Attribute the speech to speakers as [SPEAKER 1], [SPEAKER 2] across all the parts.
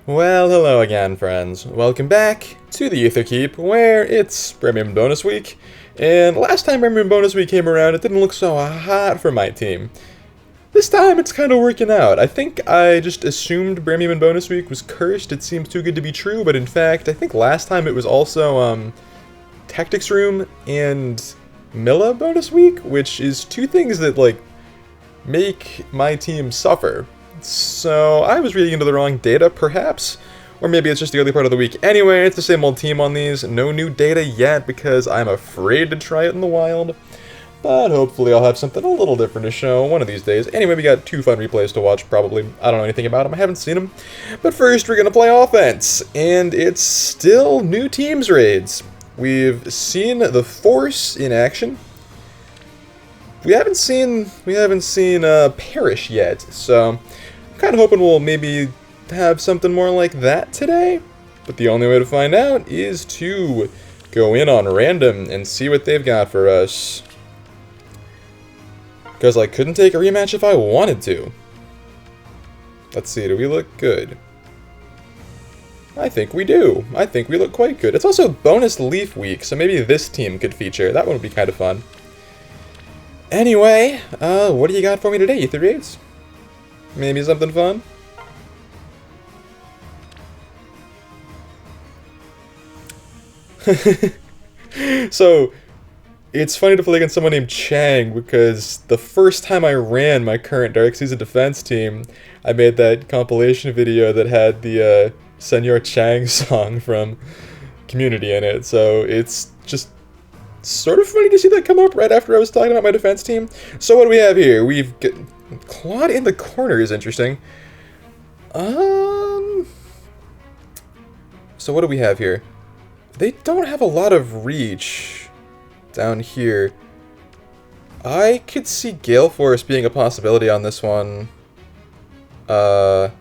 [SPEAKER 1] Well, hello again, friends. Welcome back to the Aether Keep, where it's Premium Bonus Week. And last time Premium Bonus Week came around, it didn't look so hot for my team. This time, it's kind of working out. I think I just assumed Premium Bonus Week was cursed. It seems too good to be true, but in fact, I think last time it was also, Tactics Room and Milla Bonus Week, which is two things that, make my team suffer. So I was reading into the wrong data, perhaps? Or maybe it's just the early part of the week. Anyway, it's the same old team on these. No new data yet because I'm afraid to try it in the wild. But hopefully I'll have something a little different to show one of these days. Anyway, we got two fun replays to watch, probably. I don't know anything about them. I haven't seen them. But first, we're going to play offense. And it's still new teams raids. We've seen the Force in action. We haven't seen Perish yet, so I'm kind of hoping we'll maybe have something more like that today. But the only way to find out is to go in on random and see what they've got for us. Because I couldn't take a rematch if I wanted to. Let's see, do we look good? I think we do. I think we look quite good. It's also bonus Leaf week, so maybe this team could feature. That one would be kind of fun. Anyway, what do you got for me today, Aether Raids? Maybe something fun? So, it's funny to play against someone named Chang, because the first time I ran my current Dark Season defense team, I made that compilation video that had the Senor Chang song from Community in it, so it's just sort of funny to see that come up right after I was talking about my defense team. So what do we have here? We've got Claude in the corner is interesting. So what do we have here? They don't have a lot of reach down here. I could see Gale Force being a possibility on this one. From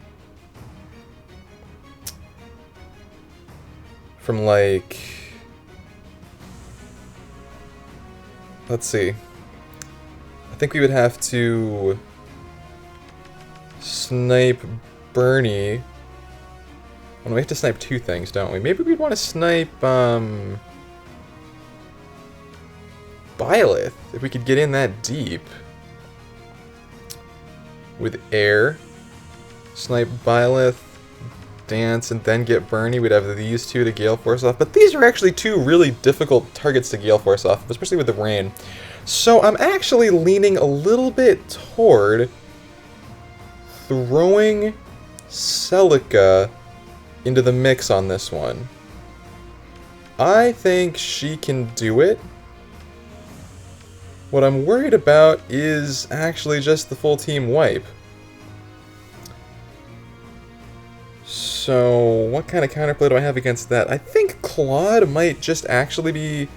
[SPEAKER 1] like... Let's see. I think we would have to snipe Bernie. Well, we have to snipe two things, don't we? Maybe we'd want to snipe Byleth, if we could get in that deep. With air. Snipe Byleth, dance, and then get Bernie. We'd have these two to Gale Force off. But these are actually two really difficult targets to Gale Force off, especially with the rain. So I'm actually leaning a little bit toward throwing Celica into the mix on this one. I think she can do it. What I'm worried about is actually just the full team wipe. So, what kind of counterplay do I have against that? I think Claude might just actually be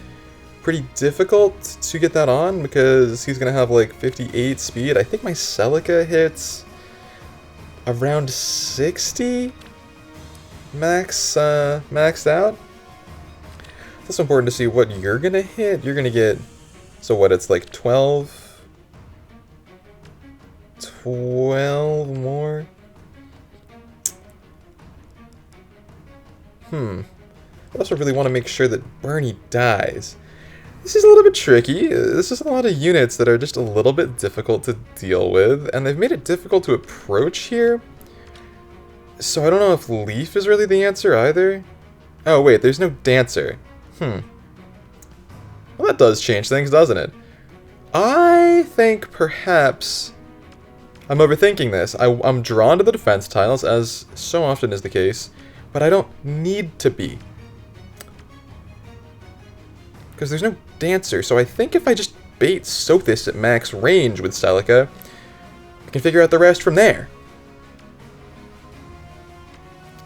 [SPEAKER 1] pretty difficult to get that on, because he's going to have like 58 speed. I think my Celica hits around 60 maxed out. It's important to see what you're going to hit. You're going to get, so what, it's like 12 more? I also really want to make sure that Bernie dies. This is a little bit tricky. This is a lot of units that are just a little bit difficult to deal with, and they've made it difficult to approach here. So I don't know if Leaf is really the answer either. Oh wait, there's no Dancer. Well, that does change things, doesn't it? I think perhaps I'm overthinking this. I'm drawn to the defense tiles, as so often is the case. But I don't need to be. Because there's no Dancer, so I think if I just bait Sothis at max range with Celica, I can figure out the rest from there.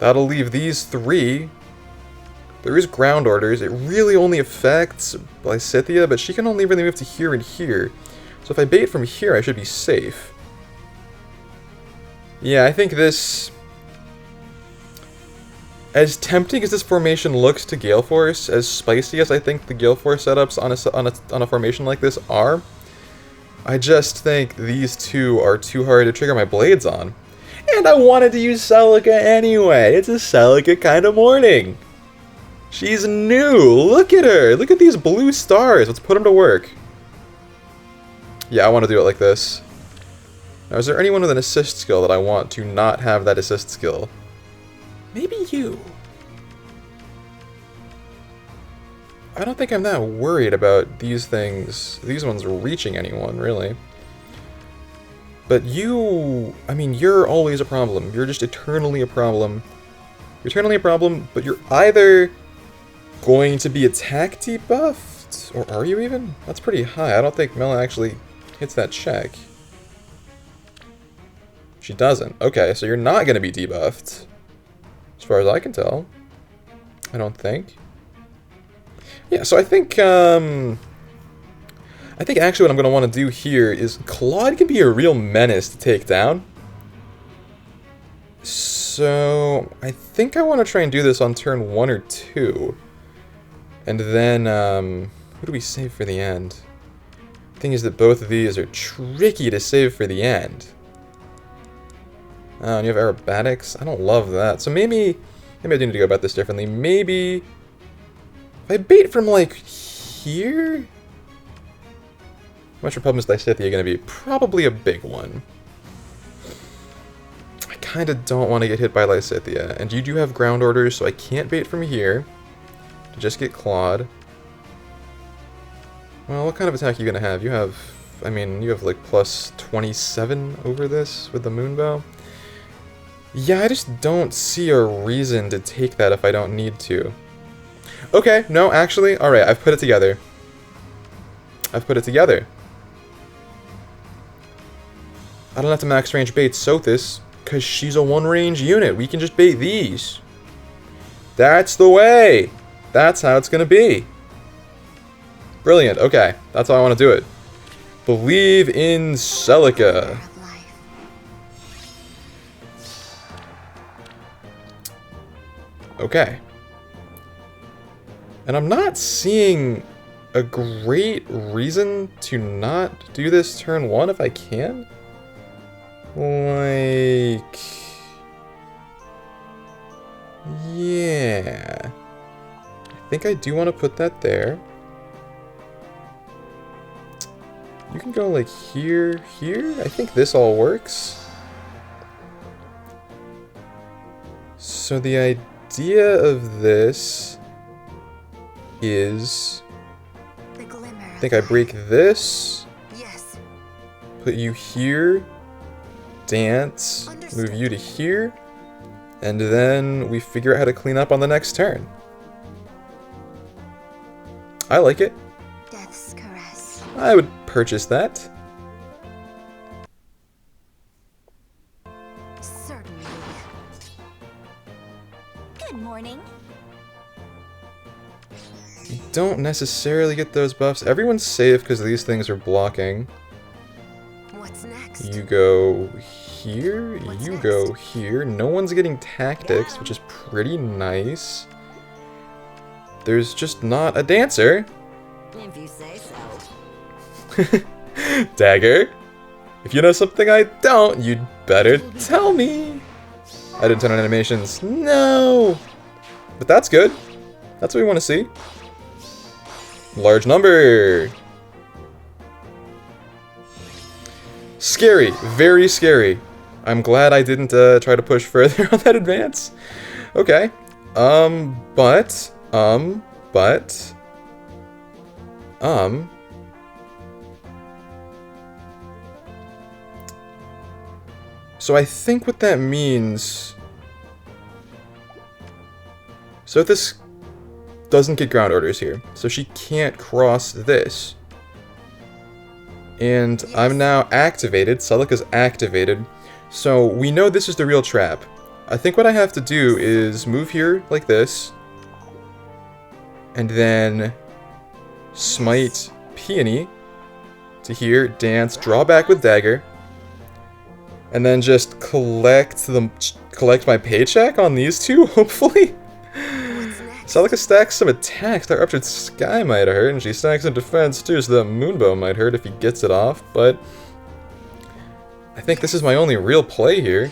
[SPEAKER 1] That'll leave these three. There is ground orders. It really only affects Blysithia, but she can only really move to here and here. So if I bait from here, I should be safe. Yeah, I think this... As tempting as this formation looks to Gale Force, as spicy as I think the Gale Force setups on a formation like this are, I just think these two are too hard to trigger my blades on. And I wanted to use Celica anyway. It's a Celica kind of morning. She's new. Look at her. Look at these blue stars. Let's put them to work. Yeah, I want to do it like this. Now, is there anyone with an assist skill that I want to not have that assist skill? Maybe you. I don't think I'm that worried about these things, these ones reaching anyone, really. But you, I mean, you're always a problem. You're just eternally a problem. You're eternally a problem, but you're either going to be attack debuffed, or are you even? That's pretty high. I don't think Mela actually hits that check. She doesn't. Okay, so you're not going to be debuffed, as far as I can tell. I don't think. Yeah, so I think actually what I'm going to want to do here is Claude can be a real menace to take down. So I think I want to try and do this on turn 1 or 2. And then, who do we save for the end? The thing is that both of these are tricky to save for the end. Oh, and you have aerobatics? I don't love that. So maybe I do need to go about this differently. Maybe if I bait from, like, here? How much Republic's Lysithea going to be? Probably a big one. I kind of don't want to get hit by Lysithea. And you do have ground orders, so I can't bait from here to just get Claude. Well, what kind of attack are you going to have? You have, I mean, you have like plus 27 over this with the Moonbow. Yeah, I just don't see a reason to take that if I don't need to. Okay, no, actually, alright, I've put it together. I've put it together. I don't have to max range bait Sothis, because she's a one-range unit. We can just bait these. That's the way. That's how it's going to be. Brilliant. Okay, that's how I want to do it. Believe in Celica. Okay. And I'm not seeing a great reason to not do this turn 1 if I can. Like... yeah. I think I do want to put that there. You can go like here, here. I think this all works. So the idea of this is... I think I break this. Yes. Put you here. Dance. Move you to here. And then we figure out how to clean up on the next turn. I like it. Death's caress. I would purchase that.
[SPEAKER 2] Certainly. Good morning.
[SPEAKER 1] You don't necessarily get those buffs. Everyone's safe because these things are blocking.
[SPEAKER 2] What's next?
[SPEAKER 1] You go here, you go here. No one's getting tactics, which is pretty nice. There's just not a dancer.
[SPEAKER 2] If you say so.
[SPEAKER 1] Dagger, if you know something I don't, you'd better tell me. I didn't turn on animations. No! But that's good. That's what we want to see. Large number. Scary. Very scary. I'm glad I didn't try to push further on that advance. Okay. But... So I think what that means... So this doesn't get ground orders here. So she can't cross this. And I'm now activated. Celica's activated. So we know this is the real trap. I think what I have to do is move here like this. And then smite Peony to here, dance, draw back with dagger. And then just collect my paycheck on these two, hopefully. Celica stacks some attacks. That Ruptured Sky might hurt, and she stacks some defense too, so that Moonbow might hurt if he gets it off, but I think this is my only real play here.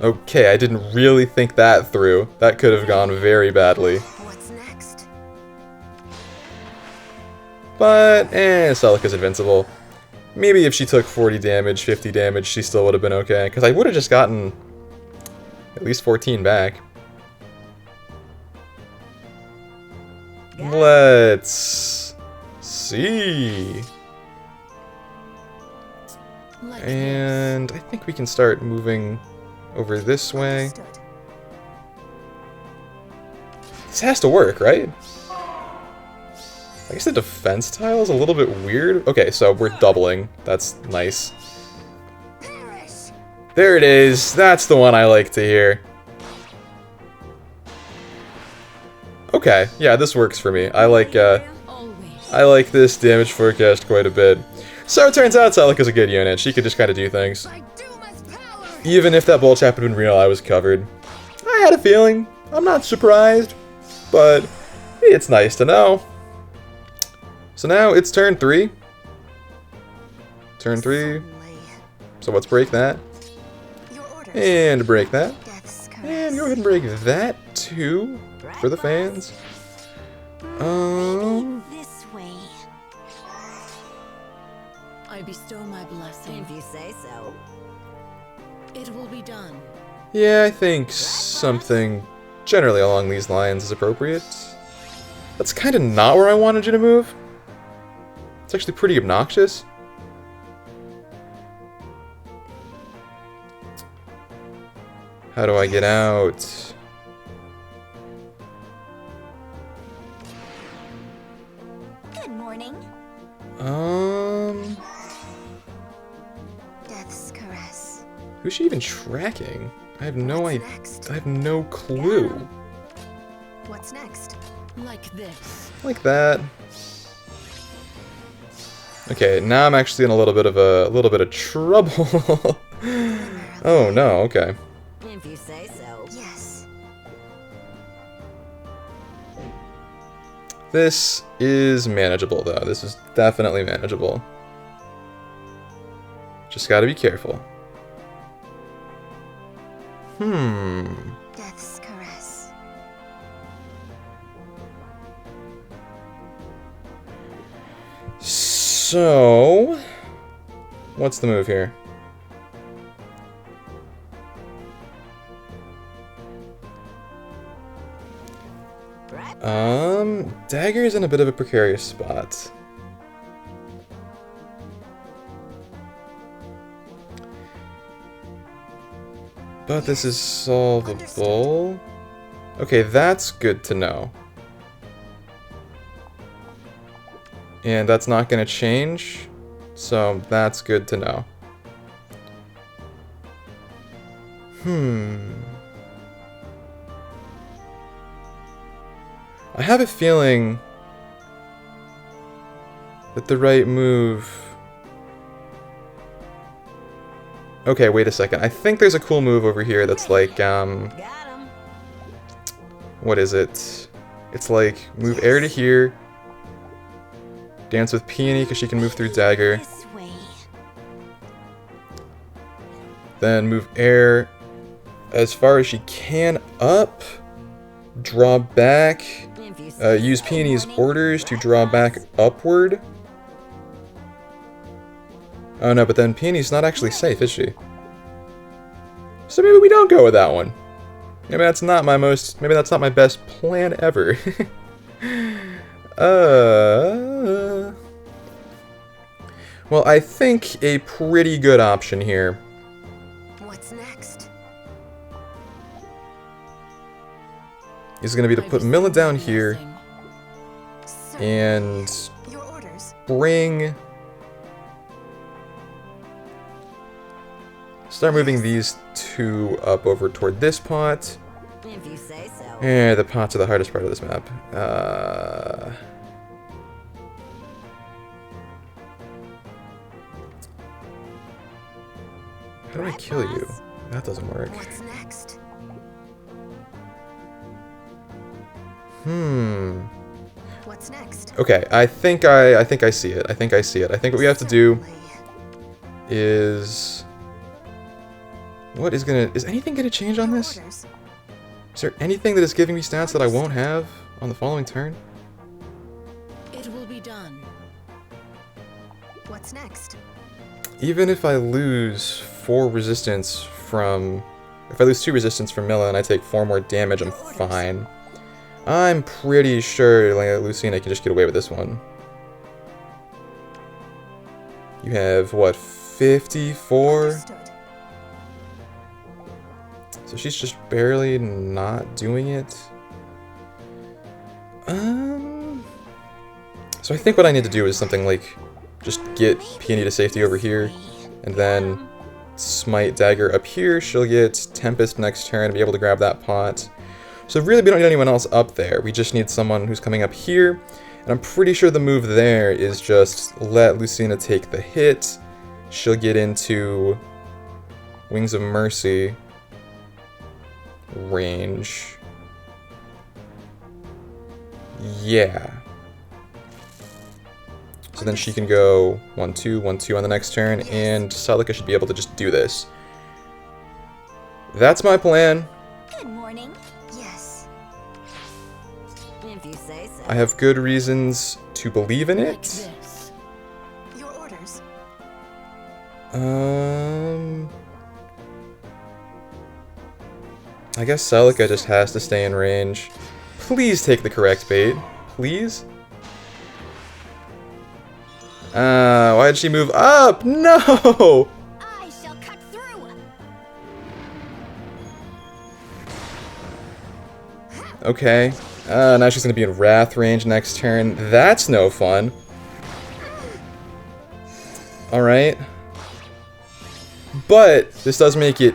[SPEAKER 1] Okay, I didn't really think that through. That could have gone very badly.
[SPEAKER 2] What's next?
[SPEAKER 1] But, Celica's invincible. Maybe if she took 40 damage, 50 damage, she still would have been okay. Because I would have just gotten at least 14 back. Let's see. And I think we can start moving over this way.
[SPEAKER 2] Understood.
[SPEAKER 1] This has to work, right? I guess the defense tile is a little bit weird. Okay, so we're doubling. That's nice.
[SPEAKER 2] Perish.
[SPEAKER 1] There it is. That's the one I like to hear. Okay, yeah, this works for me. I like this damage forecast quite a bit. So it turns out Celica's a good unit. She could just kind of do things. Even if that bull trap had been real, I was covered. I had a feeling. I'm not surprised, but it's nice to know. So now it's turn 3. Turn 3. So let's break that.
[SPEAKER 2] Your orders.
[SPEAKER 1] And break that.
[SPEAKER 2] Death's
[SPEAKER 1] And
[SPEAKER 2] caress.
[SPEAKER 1] go ahead and break that too. For the fans.
[SPEAKER 2] This way.
[SPEAKER 3] I bestow my blessing.
[SPEAKER 2] If you say so.
[SPEAKER 3] It will be done.
[SPEAKER 1] Yeah, I think something generally along these lines is appropriate. That's kind of not where I wanted you to move. It's actually pretty obnoxious. How do I get out?
[SPEAKER 2] Good morning. Death's caress.
[SPEAKER 1] Who's she even tracking? I have no
[SPEAKER 2] What's
[SPEAKER 1] idea.
[SPEAKER 2] next?
[SPEAKER 1] I have no clue.
[SPEAKER 2] What's next?
[SPEAKER 3] Like this.
[SPEAKER 1] Like that. Okay, now I'm actually in a little bit of trouble. Oh no, okay.
[SPEAKER 2] If you say so. Yes.
[SPEAKER 1] This is manageable though. This is definitely manageable. Just gotta be careful.
[SPEAKER 2] Death's caress.
[SPEAKER 1] So, what's the move here? Dagger's in a bit of a precarious spot. But this is solvable. Okay, that's good to know. And that's not going to change, so that's good to know. I have a feeling that the right move... Okay, wait a second. I think there's a cool move over here that's like,
[SPEAKER 2] Got him.
[SPEAKER 1] what is it? It's like, move air to here, dance with Peony because she can move through dagger,
[SPEAKER 2] This way.
[SPEAKER 1] then move air as far as she can up, draw back,
[SPEAKER 2] If you say
[SPEAKER 1] use
[SPEAKER 2] so.
[SPEAKER 1] Peony's
[SPEAKER 2] Morning.
[SPEAKER 1] orders to draw back upward. Oh no, but then Peony's not actually safe, is she? So maybe we don't go with that one. Maybe that's not my maybe that's not my best plan ever. Well, I think a pretty good option here
[SPEAKER 2] What's next?
[SPEAKER 1] is going to be to put Milla down here
[SPEAKER 2] Sir.
[SPEAKER 1] and
[SPEAKER 2] Your orders.
[SPEAKER 1] bring... Start moving these two up over toward this pot.
[SPEAKER 2] If you say so.
[SPEAKER 1] Yeah, the pots are the hardest part of this map. How do I kill you? That doesn't work.
[SPEAKER 2] What's next? What's next?
[SPEAKER 1] Okay, I think I see it. I think I see it. I think what we have to do
[SPEAKER 2] Certainly.
[SPEAKER 1] is What is gonna... Is anything gonna change on
[SPEAKER 2] Your
[SPEAKER 1] this?
[SPEAKER 2] orders.
[SPEAKER 1] Is there anything that is giving me stats that I won't have on the following turn?
[SPEAKER 3] It will be done.
[SPEAKER 2] What's next?
[SPEAKER 1] Even if I lose 4 resistance from... If I lose 2 resistance from Milla and I take 4 more damage, I'm fine. I'm pretty sure like, Lucina can just get away with this one. You have, what, 54?
[SPEAKER 2] Understood.
[SPEAKER 1] So she's just barely not doing it. So I think what I need to do is something like just get Peony to safety over here, and then Smite Dagger up here. She'll get Tempest next turn and be able to grab that pot. So really we don't need anyone else up there. We just need someone who's coming up here. And I'm pretty sure the move there is just let Lucina take the hit. She'll get into Wings of Mercy range. Yeah. So then she can go 1-2, 1-2 on the next turn, and Celica should be able to just do this. That's my plan.
[SPEAKER 2] Good morning. Yes. If you say so.
[SPEAKER 1] I have good reasons to believe in
[SPEAKER 3] Like
[SPEAKER 1] it.
[SPEAKER 3] this.
[SPEAKER 2] Your orders.
[SPEAKER 1] I guess Celica just has to stay in range. Please take the correct bait. Please? Why did she move up? No!
[SPEAKER 2] I shall cut through.
[SPEAKER 1] Okay. Now she's gonna be in Wrath range next turn. That's no fun. Alright. But this does make it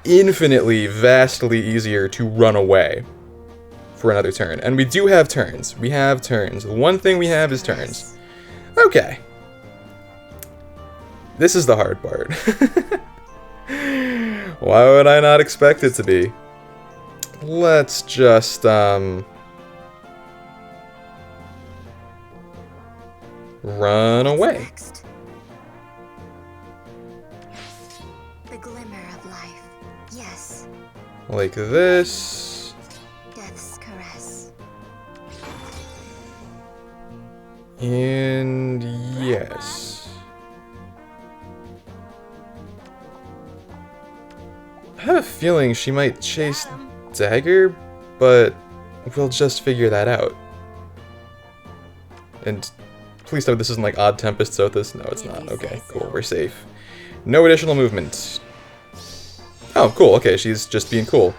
[SPEAKER 1] infinitely, vastly easier to run away for another turn. And we do have turns. We have turns. The one thing we have is turns. Okay. This is the hard part. Why would I not expect it to be? Let's just, run away.
[SPEAKER 2] Next. The glimmer of life. Yes.
[SPEAKER 1] Like this.
[SPEAKER 2] Death's caress.
[SPEAKER 1] And yes. I have a feeling she might chase Dagger, but we'll just figure that out. And please tell me this isn't like Odd Tempest Sothis. No, it's not. Okay, cool. We're safe. No additional movement. Oh, cool. Okay, she's just being cool.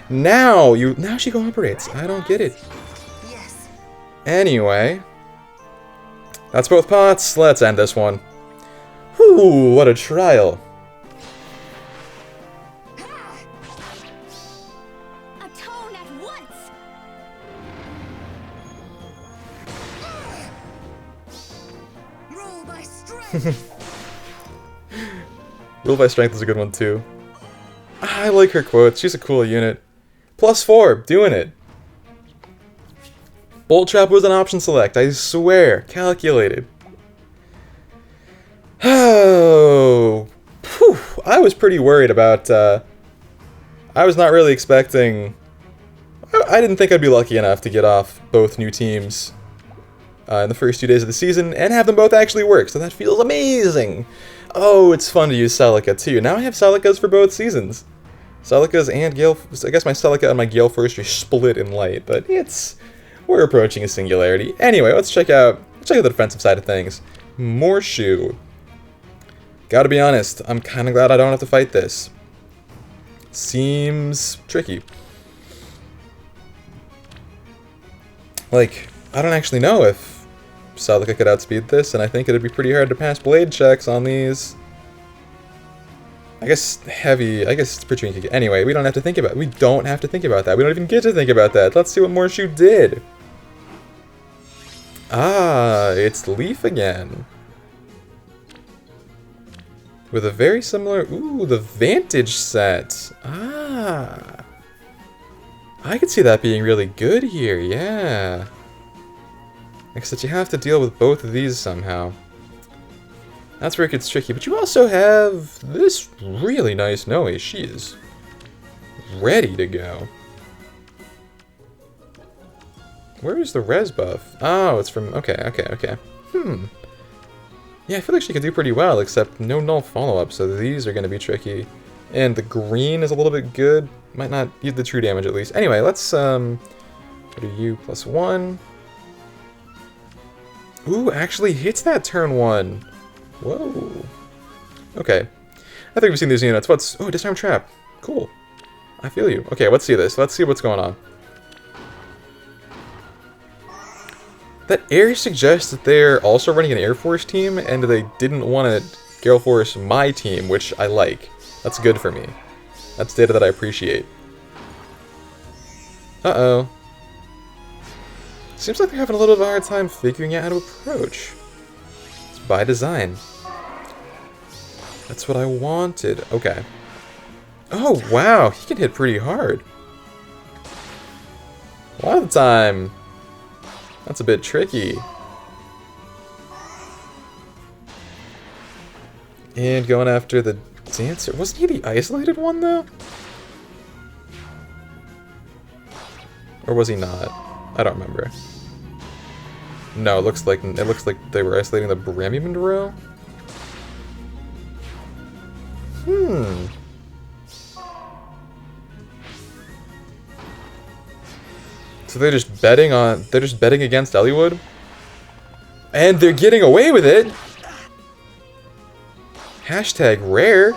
[SPEAKER 1] Now she cooperates. I don't get it.
[SPEAKER 2] Yes.
[SPEAKER 1] Anyway, that's both pots. Let's end this one. Whew, what a trial.
[SPEAKER 2] Atone at once. Roll by strength.
[SPEAKER 1] Rule by Strength is a good one too. I like her quotes. She's a cool unit. +4, doing it. Bolt Trap was an option select, I swear. Calculated. Oh, phew, I was pretty worried about, I was not really expecting... I didn't think I'd be lucky enough to get off both new teams in the first 2 days of the season and have them both actually work, so that feels amazing. Oh, it's fun to use Celica too. Now I have Celicas for both seasons. Celicas and Gale... I guess my Celica and my Gale Forestry split in light, but we're approaching a singularity. Anyway, let's check out the defensive side of things. Morshu. Gotta be honest, I'm kinda glad I don't have to fight this. Seems tricky. Like, I don't actually know if Celica could outspeed this, and I think it'd be pretty hard to pass blade checks on these. I guess it's pretty tricky. Anyway, we don't have to think about it. We don't have to think about that. We don't even get to think about that. Let's see what Morshu did. Ah, it's Leaf again. With a very similar... Ooh, the Vantage set. Ah. I could see that being really good here, yeah. Except you have to deal with both of these somehow. That's where it gets tricky. But you also have this really nice Noe. She is ready to go. Where is the res buff? Oh, it's from... Okay. Yeah, I feel like she can do pretty well, except no null follow-up, so these are going to be tricky. And the green is a little bit good. Might not use the true damage, at least. Anyway, let's, go to you +1. Ooh, actually hits that turn 1. Whoa. Okay. I think we've seen these units. What's... Oh, disarm trap. Cool. I feel you. Okay, let's see this. Let's see what's going on. That air suggests that they're also running an Air Force team, and they didn't want to Gale Force my team, which I like. That's good for me. That's data that I appreciate. Uh-oh. Seems like they're having a little bit of a hard time figuring out how to approach. It's by design. That's what I wanted. Okay. Oh, wow. He can hit pretty hard. A lot of the time... That's a bit tricky. And going after the dancer. Wasn't he the isolated one, though? Or was he not? I don't remember. No, it looks like they were isolating the Bramimond row. So they're just betting against Eliwood? And they're getting away with it! Hashtag rare.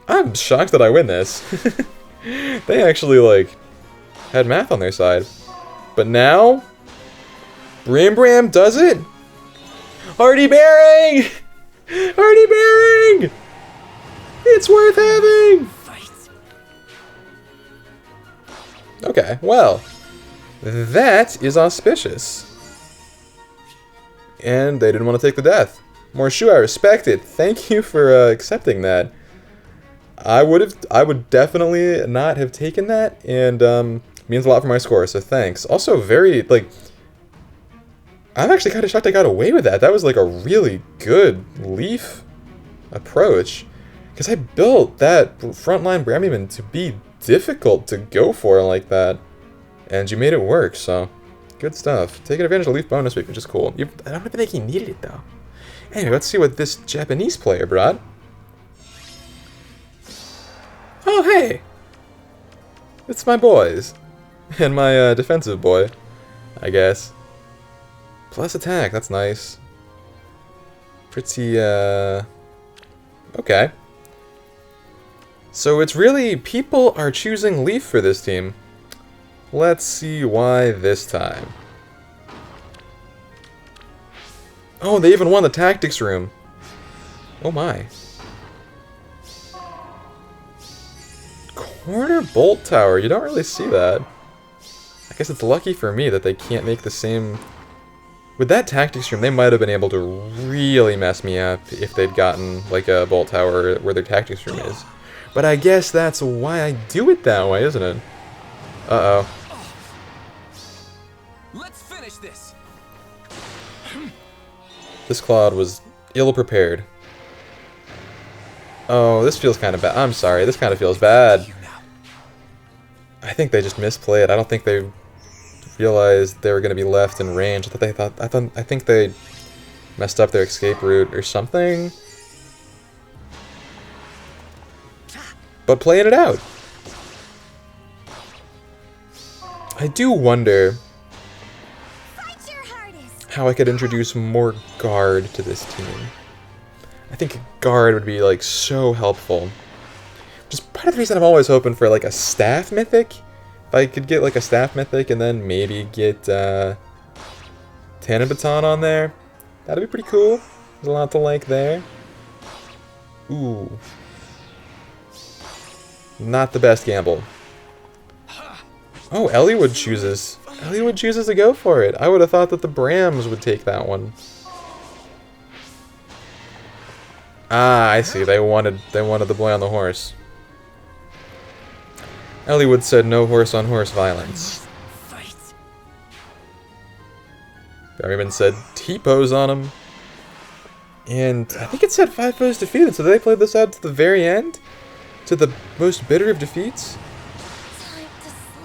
[SPEAKER 1] I'm shocked that I win this. They actually, like, had math on their side. But now... Bram does it! Hardy Bearing! Hardy Bearing! It's worth having! Okay, well, that is auspicious. And they didn't want to take the death. Morshu, I respect it. Thank you for accepting that. I would definitely not have taken that, and means a lot for my score, so thanks. Also, very, like, I'm actually kind of shocked I got away with that. That was like a really good Leaf approach. Because I built that frontline Bramimond to be difficult to go for like that. And you made it work, so good stuff. Taking advantage of Leaf bonus week, which is cool. I don't even think he needed it, though. Anyway, let's see what this Japanese player brought. Oh, hey! It's my boys. And my defensive boy, I guess. Plus attack, that's nice. Pretty, okay. So it's really, people are choosing Leaf for this team. Let's see why this time. Oh, they even won the tactics room. Oh my. Corner bolt tower, you don't really see that. I guess it's lucky for me that they can't make the same... With that tactics room, they might have been able to really mess me up if they'd gotten like a bolt tower where their tactics room is. But I guess that's why I do it that way, isn't it? Uh-oh.
[SPEAKER 4] Let's finish this.
[SPEAKER 1] This Claude was ill-prepared. Oh, this feels kind of bad. I'm sorry, this kind of feels bad. I think they just misplayed. I don't think they realized they were going to be left in range. I think they messed up their escape route or something. But playing it out. I do wonder how I could introduce more guard to this team. I think guard would be like so helpful. Just part of the reason I'm always hoping for like a staff mythic. If I could get like a staff mythic and then maybe get Tannin Baton on there, that'd be pretty cool. There's a lot to like there. Ooh. Not the best gamble. Oh, Eliwood chooses. Eliwood chooses to go for it. I would have thought that the Brams would take that one. Ah, I see. They wanted the boy on the horse. Eliwood said no horse-on-horse violence. Berryman said T-pose on him. And I think it said 5 foes defeated, so they played this out to the very end? To the most bitter of defeats?
[SPEAKER 2] Time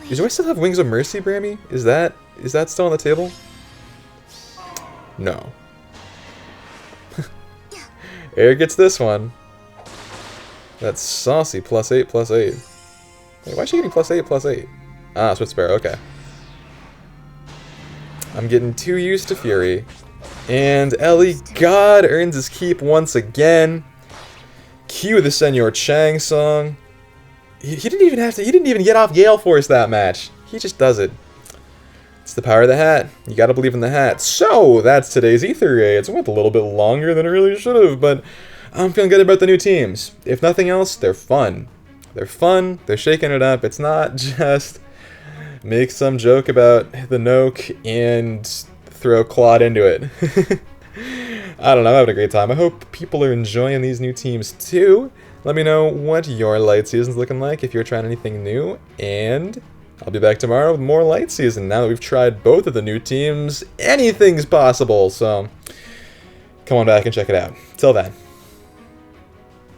[SPEAKER 2] to
[SPEAKER 1] Do
[SPEAKER 2] sleep.
[SPEAKER 1] I still have Wings of Mercy, Brammy? Is that still on the table? No. Air gets this one. That's saucy, +8, +8. Wait, why is she getting +8, +8? Ah, Swift Sparrow, okay. I'm getting too used to Fury. And Ellie God earns his keep once again. Cue the Senor Chang song. He didn't even have to, he didn't even get off Gale Force that match. He just does it. It's the power of the hat. You gotta believe in the hat. So, that's today's Aether raid. It went a little bit longer than it really should have, but I'm feeling good about the new teams. If nothing else, they're fun. They're fun, they're shaking it up. It's not just make some joke about the Noke and throw Claude into it. I don't know, I'm having a great time. I hope people are enjoying these new teams too. Let me know what your light season's looking like if you're trying anything new, and I'll be back tomorrow with more light season. Now that we've tried both of the new teams, anything's possible, so come on back and check it out. Till then.